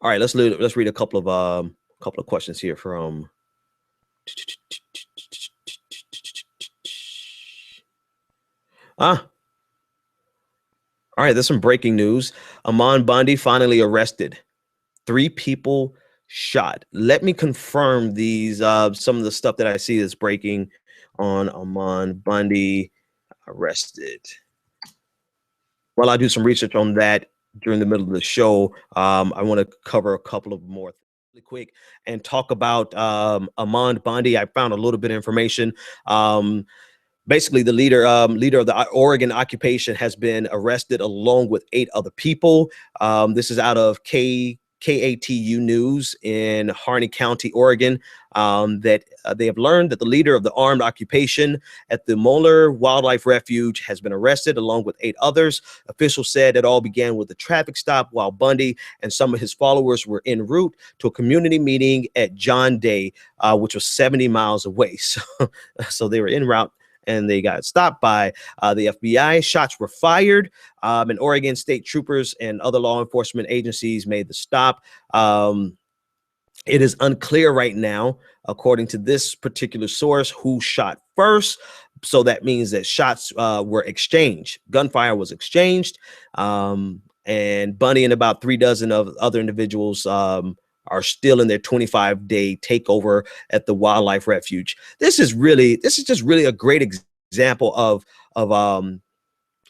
All right, let's read a couple of questions here from. Ah, all right. There's some breaking news. Ammon Bundy finally arrested. 3 people shot. Let me confirm these. Some of the stuff that I see that's breaking on Ammon Bundy arrested. While I do some research on that during the middle of the show, I want to cover a couple of more really quick and talk about Ammon Bundy. I found a little bit of information. Basically, the leader of the Oregon occupation has been arrested along with 8 other people. This is out of KATU News in Harney County, Oregon, that they have learned that the leader of the armed occupation at the Moeller Wildlife Refuge has been arrested along with 8 others. Officials said it all began with a traffic stop while Bundy and some of his followers were en route to a community meeting at John Day, which was 70 miles away. So they were en route and they got stopped by the FBI. Shots were fired, and Oregon state troopers and other law enforcement agencies made the stop. It is unclear right now, according to this particular source, who shot first. So that means that shots were exchanged. Gunfire was exchanged, and Bundy and about 3 dozen of other individuals are still in their 25-day takeover at the wildlife refuge. This is just really a great example of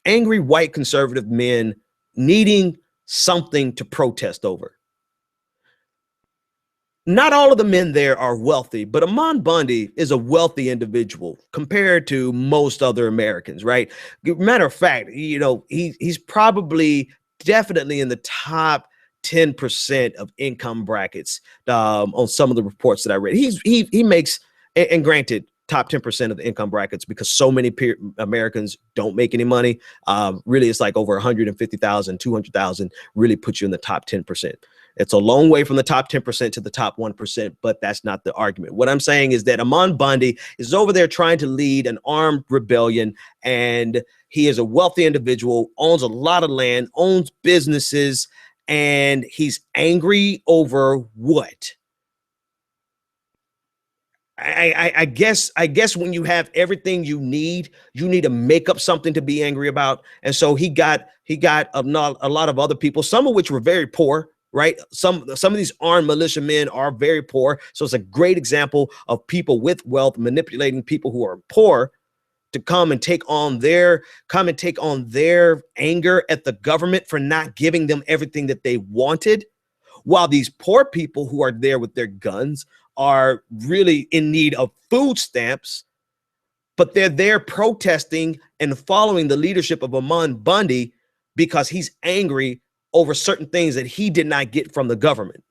angry white conservative men needing something to protest over. Not all of the men there are wealthy, but Ammon Bundy is a wealthy individual compared to most other Americans, right? Matter of fact, he's probably definitely in the top 10% of income brackets on some of the reports that I read. He makes, and granted, top 10% of the income brackets because so many Americans don't make any money. Really, it's like over 150,000, 200,000 really puts you in the top 10%. It's a long way from the top 10% to the top 1%, but that's not the argument. What I'm saying is that Ammon Bundy is over there trying to lead an armed rebellion, and he is a wealthy individual, owns a lot of land, owns businesses, and he's angry over what? I guess when you have everything you need to make up something to be angry about. And so he got a lot of other people, some of which were very poor, right? Some of these armed militiamen are very poor. So it's a great example of people with wealth manipulating people who are poor to come and take on their anger at the government for not giving them everything that they wanted, while these poor people who are there with their guns are really in need of food stamps, but they're there protesting and following the leadership of Ammon Bundy because he's angry over certain things that he did not get from the government,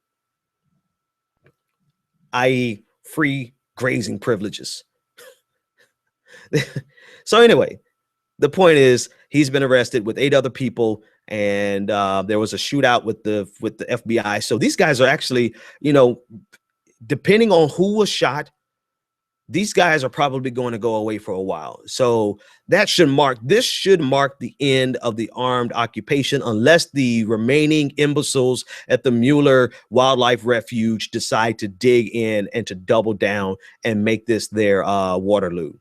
i.e. free grazing privileges. So anyway, the point is he's been arrested with 8 other people, and there was a shootout with the FBI. So these guys are actually, depending on who was shot, these guys are probably going to go away for a while. So this should mark the end of the armed occupation, unless the remaining imbeciles at the Mueller Wildlife Refuge decide to dig in and to double down and make this their Waterloo.